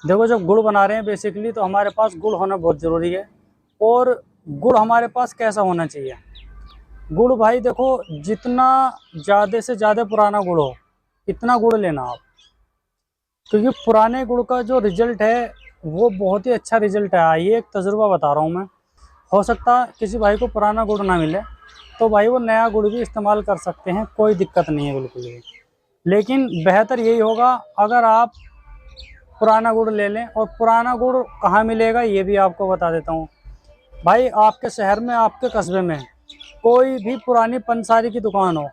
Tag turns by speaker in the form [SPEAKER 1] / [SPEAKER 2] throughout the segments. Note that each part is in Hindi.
[SPEAKER 1] देखो जब गुड़ बना रहे हैं बेसिकली तो हमारे पास गुड़ होना बहुत ज़रूरी है। और गुड़ हमारे पास कैसा होना चाहिए? गुड़ भाई देखो, जितना ज़्यादा से ज़्यादा पुराना गुड़ हो इतना गुड़ लेना आप, क्योंकि पुराने गुड़ का जो रिजल्ट है वो बहुत ही अच्छा रिजल्ट है। ये एक तजुर्बा बता रहा हूँ मैं। हो सकता है किसी भाई को पुराना गुड़ ना मिले तो भाई वो नया गुड़ भी इस्तेमाल कर सकते हैं, कोई दिक्कत नहीं है बिल्कुल भी। लेकिन बेहतर यही होगा अगर आप पुराना गुड़ ले लें। और पुराना गुड़ कहाँ मिलेगा ये भी आपको बता देता हूँ। भाई आपके शहर में, आपके कस्बे में कोई भी पुरानी पंसारी की दुकान हो,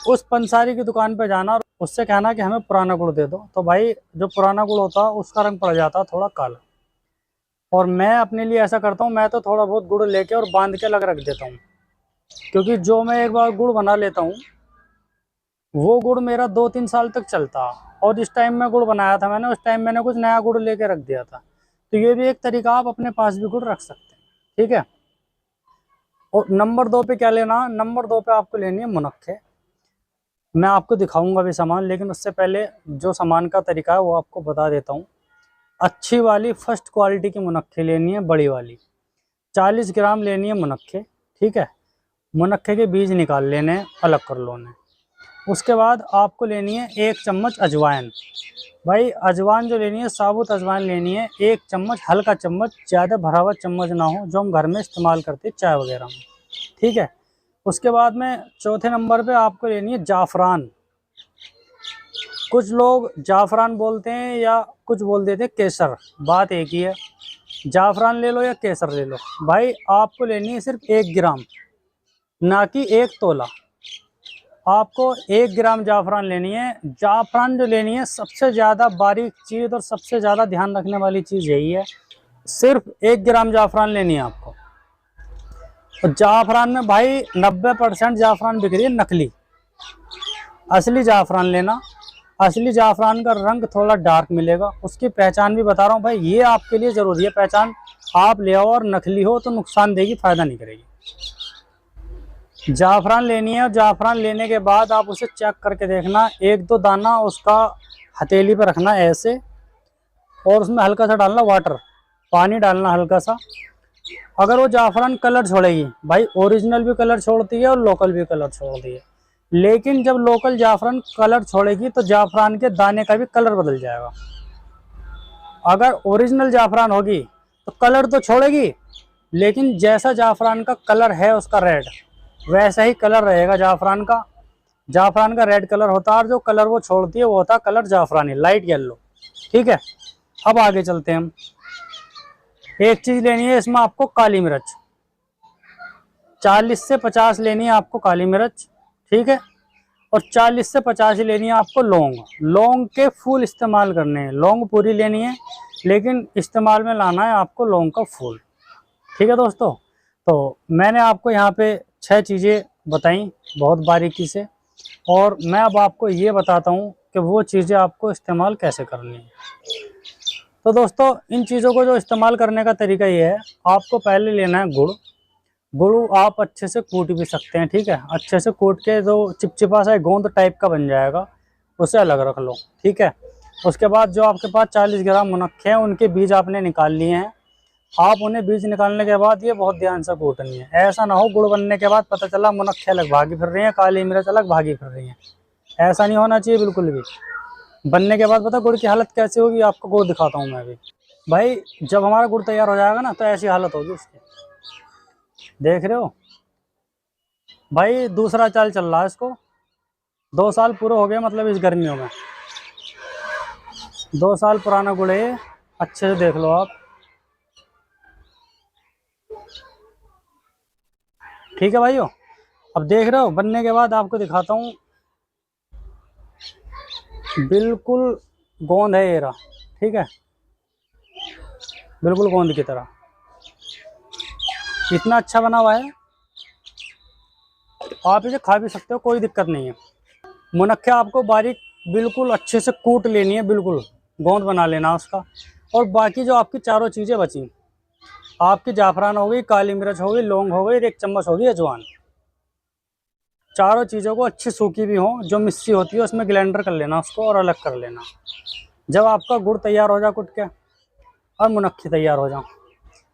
[SPEAKER 1] उस पंसारी की दुकान पे जाना और उससे कहना कि हमें पुराना गुड़ दे दो। तो भाई जो पुराना गुड़ होता है उसका रंग पड़ जाता है थोड़ा काला। और मैं अपने लिए ऐसा करता हूँ, मैं तो थोड़ा बहुत गुड़ लेके और बांध के अलग रख देता हूँ, क्योंकि जो मैं एक बार गुड़ बना लेता हूँ वो गुड़ मेरा 2-3 साल तक चलता। और जिस टाइम में गुड़ बनाया था मैंने, उस टाइम मैंने कुछ नया गुड़ लेके रख दिया था। तो ये भी एक तरीका, आप अपने पास भी गुड़ रख सकते हैं, ठीक है। और नंबर 2 पे क्या लेना? नंबर 2 पे आपको लेनी है मुनक्के। मैं आपको दिखाऊंगा भी सामान, लेकिन उससे पहले जो सामान का तरीका है वो आपको बता देता हूँ। अच्छी वाली फर्स्ट क्वालिटी की मुनक्के लेनी है, बड़ी वाली। 40 ग्राम लेनी है मुनक्के, ठीक है। मुनक्के के बीज निकाल लेने हैं, अलग कर लो उन्हें। उसके बाद आपको लेनी है 1 चम्मच अजवाइन। भाई अजवाइन जो लेनी है, साबुत अजवाइन लेनी है 1 चम्मच, हल्का चम्मच, ज़्यादा भरा हुआ चम्मच ना हो, जो हम घर में इस्तेमाल करते हैं चाय वगैरह में, ठीक है। उसके बाद में चौथे नंबर पे आपको लेनी है जाफ़रान। कुछ लोग जाफ़रान बोलते हैं या कुछ बोल देते हैं केसर, बात एक ही है। जाफ़रान ले लो या केसर ले लो, भाई आपको लेनी है सिर्फ 1 ग्राम, ना कि 1 तोला। आपको 1 ग्राम जाफ़रान लेनी है। जाफ़रान जो लेनी है, सबसे ज़्यादा बारीक चीज़ और सबसे ज़्यादा ध्यान रखने वाली चीज़ यही है, सिर्फ 1 ग्राम जाफ़रान लेनी है आपको। और जाफ़रान में भाई 90% जाफ़रान बिक रही है नकली। असली जाफ़रान लेना। असली जाफ़रान का रंग थोड़ा डार्क मिलेगा, उसकी पहचान भी बता रहा हूँ भाई, ये आपके लिए ज़रूरी है पहचान। आप ले आओ और नकली हो तो नुकसान देगी, फ़ायदा नहीं करेगी। जाफ़रान लेनी है और जाफ़रान लेने के बाद आप उसे चेक करके देखना, 1-2 दाना उसका हथेली पर रखना ऐसे, और उसमें हल्का सा डालना वाटर, पानी डालना हल्का सा। अगर वो जाफ़रान कलर छोड़ेगी, भाई ओरिजिनल भी कलर छोड़ती है और लोकल भी कलर छोड़ती है, लेकिन जब लोकल जाफ़रान कलर छोड़ेगी तो जाफ़रान के दाने का भी कलर बदल जाएगा। अगर ओरिजिनल जाफ़रान होगी तो कलर तो छोड़ेगी, लेकिन जैसा जाफ़रान का कलर है उसका रेड, वैसा ही कलर रहेगा जाफ़रान का। जाफ़रान का रेड कलर होता है, और जो कलर वो छोड़ती है वो होता है कलर जाफ़रानी, लाइट येलो, ठीक है। अब आगे चलते हैं हम। एक चीज़ लेनी है इसमें आपको, काली मिर्च। 40 से 50 लेनी है आपको काली मिर्च, ठीक है। और 40 से 50 ही लेनी है आपको लौंग। लौंग के फूल इस्तेमाल करने हैं, लौंग पूरी लेनी है, लेकिन इस्तेमाल में लाना है आपको लौंग का फूल, ठीक है दोस्तों। तो मैंने आपको यहाँ पे 6 चीज़ें बताई बहुत बारीकी से, और मैं अब आपको ये बताता हूँ कि वो चीज़ें आपको इस्तेमाल कैसे करनी है। तो दोस्तों इन चीज़ों को जो इस्तेमाल करने का तरीका ये है, आपको पहले लेना है गुड़। गुड़ आप अच्छे से कूट भी सकते हैं, ठीक है। अच्छे से कूट के जो चिपचिपा सा गोंद टाइप का बन जाएगा उसे अलग रख लो, ठीक है। उसके बाद जो आपके पास 40 ग्राम मुनक्के हैं उनके बीज आपने निकाल लिए हैं। आप उन्हें बीज निकालने के बाद ये बहुत ध्यान से कूटनी है। ऐसा ना हो गुड़ बनने के बाद पता चला मुनक्के अलग भागी फिर रही हैं, काली मिर्च अलग भागी फिर रही हैं, ऐसा नहीं होना चाहिए बिल्कुल भी। बनने के बाद पता गुड़ की हालत कैसे होगी, आपको गुड़ दिखाता हूँ मैं अभी। भाई जब हमारा गुड़ तैयार हो जाएगा ना तो ऐसी हालत होगी उसकी, देख रहे हो। भाई दूसरा चाल चल रहा है इसको, 2 साल पूरे हो गए मतलब इस गर्मियों में। 2 साल पुराना गुड़ है ये, अच्छे से देख लो आप, ठीक है भाइयों। अब देख रहे हो बनने के बाद आपको दिखाता हूँ, बिल्कुल गोंद है ये रहा, ठीक है, बिल्कुल गोंद की तरह, इतना अच्छा बना हुआ है। आप इसे खा भी सकते हो, कोई दिक्कत नहीं है। मुनक्के आपको बारीक बिल्कुल अच्छे से कूट लेनी है, बिल्कुल गोंद बना लेना उसका। और बाकी जो आपकी चारों चीज़ें बची, आपकी जाफरान हो गई, काली मिर्च हो गई, लौंग हो गई, 1 चम्मच होगी अजवाइन। चारों चीज़ों को अच्छी सूखी भी हो, जो मिस्सी होती है उसमें ग्राइंडर कर लेना उसको और अलग कर लेना। जब आपका गुड़ तैयार हो जाए कुट के और मुनक्की तैयार हो जाए,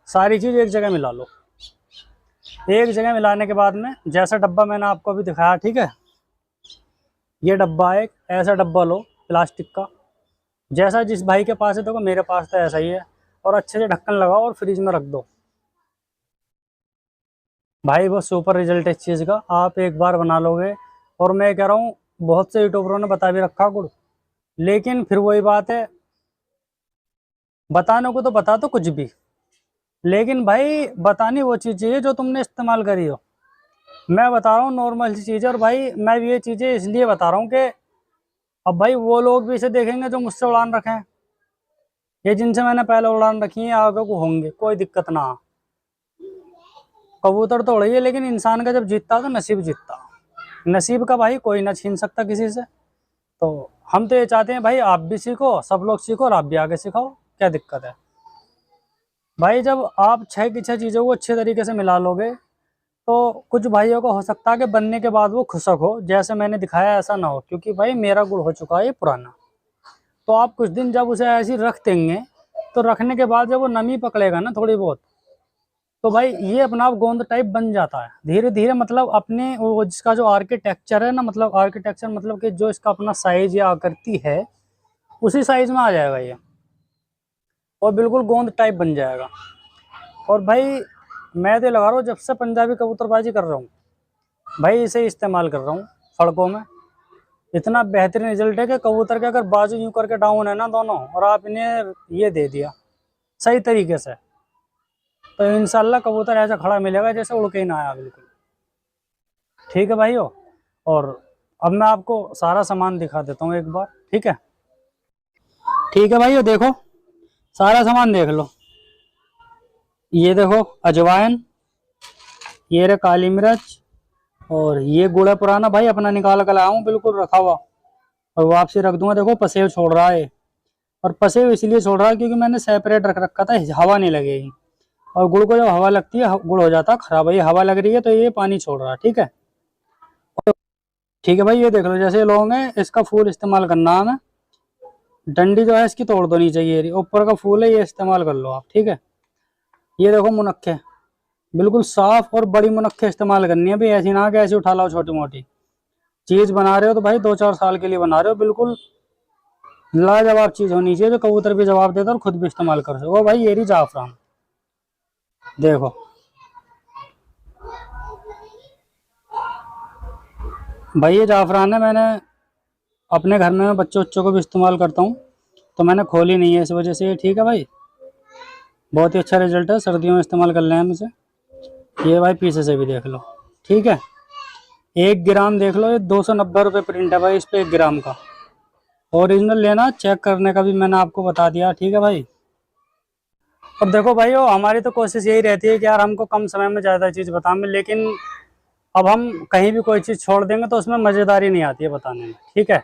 [SPEAKER 1] सारी चीज़ एक जगह मिला लो। एक जगह मिलाने के बाद में जैसा डब्बा मैंने आपको अभी दिखाया, ठीक है, ये डब्बा है, एक ऐसा डब्बा लो प्लास्टिक का, जैसा जिस भाई के पास है, देखो मेरे पास तो ऐसा ही है, और अच्छे से ढक्कन लगाओ और फ्रिज में रख दो। भाई बहुत सुपर रिजल्ट है इस चीज़ का, आप एक बार बना लोगे। और मैं कह रहा हूँ, बहुत से यूट्यूबरों ने बता भी रखा गुड़, लेकिन फिर वही बात है, बताने को तो बता तो कुछ भी, लेकिन भाई बतानी वो चीज़ चाहिए जो तुमने इस्तेमाल करी हो। मैं बता रहा हूँ नॉर्मल सी चीज़ है, और भाई मैं भी ये चीज़ें इसलिए बता रहा हूँ कि अब भाई वो लोग भी इसे देखेंगे जो मुझसे उड़ान रखे हैं, ये जिनसे मैंने पहले उड़ान रखी है, आगे को होंगे, कोई दिक्कत ना। कबूतर तो उड़िए, लेकिन इंसान का जब जीतता तो नसीब जीतता, नसीब का भाई कोई ना छीन सकता किसी से। तो हम तो ये चाहते हैं भाई आप भी सीखो, सब लोग सीखो, और आप भी आगे सिखाओ, क्या दिक्कत है भाई। जब आप 6 की 6 चीज़ों को अच्छे तरीके से मिला लोगे, तो कुछ भाइयों को हो सकता है कि बनने के बाद वो खुशक हो, जैसे मैंने दिखाया ऐसा ना हो, क्योंकि भाई मेरा गुड़ हो चुका है ये पुराना। तो आप कुछ दिन जब उसे ऐसे ही रख देंगे, तो रखने के बाद जब वो नमी पकड़ेगा ना थोड़ी बहुत, तो भाई ये अपना आप गोंद टाइप बन जाता है धीरे धीरे। मतलब अपने वो जिसका जो आर्किटेक्चर है ना, मतलब आर्किटेक्चर मतलब कि जो इसका अपना साइज या आकृति है, उसी साइज में आ जाएगा ये, और बिल्कुल गोंद टाइप बन जाएगा। और भाई मैं तो लगा रहा हूँ, जब से पंजाबी कबूतरबाजी कर रहा हूँ भाई, इसे इस्तेमाल कर रहा हूँ फड़कों में, इतना बेहतरीन रिजल्ट है कि कबूतर के अगर बाजू यूं करके डाउन है ना दोनों, और आप इन्हें ये दे दिया सही तरीके से, तो इंशाल्लाह कबूतर ऐसा खड़ा मिलेगा जैसे उड़ के ही ना आया बिल्कुल। ठीक है भाइयों, और अब मैं आपको सारा सामान दिखा देता हूँ एक बार, ठीक है। ठीक है भाइयों, देखो सारा सामान देख लो, ये देखो अजवाइन, ये रहा काली मिर्च, और ये गुड़ है पुराना भाई, अपना निकाल कर लाया हूँ बिल्कुल रखा हुआ, और वापसी रख दूंगा। देखो पसेव छोड़ रहा है, और पसेव इसलिए छोड़ रहा है क्योंकि मैंने सेपरेट रख रखा था, हवा नहीं लगेगी। और गुड़ को जब हवा लगती है गुड़ हो जाता है खराब, ये हवा लग रही है तो ये पानी छोड़ रहा है, ठीक है। ठीक है भाई, ये देख लो जैसे लौंग है, इसका फूल इस्तेमाल करना है हमें, डंडी जो है इसकी तोड़ दो नीचे, ये ऊपर का फूल है ये इस्तेमाल कर लो आप, ठीक है। ये देखो मुनक्के, बिल्कुल साफ और बड़ी मुनक्के इस्तेमाल करनी है भाई, ऐसी ना कि ऐसी उठा लाओ छोटी मोटी चीज बना रहे हो तो भाई 2-4 साल के लिए बना रहे हो, बिल्कुल लाजवाब चीज होनी चाहिए जो कबूतर भी जवाब देता और खुद भी इस्तेमाल कर सको भाई। ये रही जाफरान, देखो भाई ये जाफरान है, मैंने अपने घर में बच्चों बच्चों को भी इस्तेमाल करता हूँ, तो मैंने खोली नहीं है इस वजह से, ठीक है भाई। बहुत ही अच्छा रिजल्ट है, सर्दियों में इस्तेमाल कर लें हम इसे। ये भाई पीछे से भी देख लो, ठीक है। 1 ग्राम देख लो, ये 290 रुपये प्रिंट है भाई इस पे 1 ग्राम का। ओरिजिनल लेना, चेक करने का भी मैंने आपको बता दिया, ठीक है भाई। अब देखो भाइयों, हमारी तो कोशिश यही रहती है कि यार हमको कम समय में ज़्यादा चीज़ बताने में, लेकिन अब हम कहीं भी कोई चीज़ छोड़ देंगे तो उसमें मज़ेदारी नहीं आती है बताने में, ठीक है।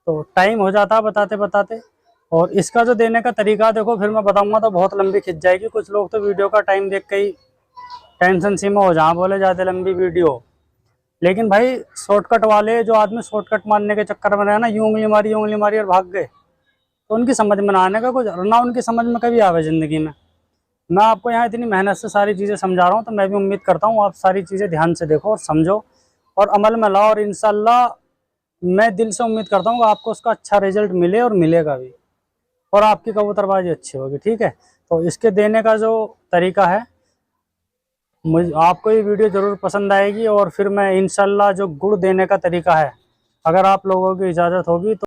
[SPEAKER 1] तो टाइम हो जाता है बताते बताते, और इसका जो देने का तरीका देखो, फिर मैं बताऊंगा तो बहुत लंबी खिंच जाएगी। कुछ लोग तो वीडियो का टाइम देख के ही टेंशन सी में हो जहाँ बोले ज़्यादा लंबी वीडियो, लेकिन भाई शॉर्टकट वाले जो आदमी शॉर्टकट मारने के चक्कर में रहे ना, यूं उंगली मारी और भाग गए, तो उनकी समझ में ना आने का कुछ, ना उनकी समझ में कभी आवे ज़िंदगी में। मैं आपको यहाँ इतनी मेहनत से सारी चीज़ें समझा रहा हूँ, तो मैं भी उम्मीद करता हूँ आप सारी चीज़ें ध्यान से देखो और समझो और अमल में लाओ, और इंशाल्लाह मैं दिल से उम्मीद करता हूँ कि आपको उसका अच्छा रिजल्ट मिले, और मिलेगा भी, और आपकी कबूतरबाजी अच्छी होगी, ठीक है। तो इसके देने का जो तरीका है, मुझे आपको ये वीडियो ज़रूर पसंद आएगी, और फिर मैं इंशाल्लाह जो गुड़ देने का तरीका है, अगर आप लोगों की इजाज़त होगी तो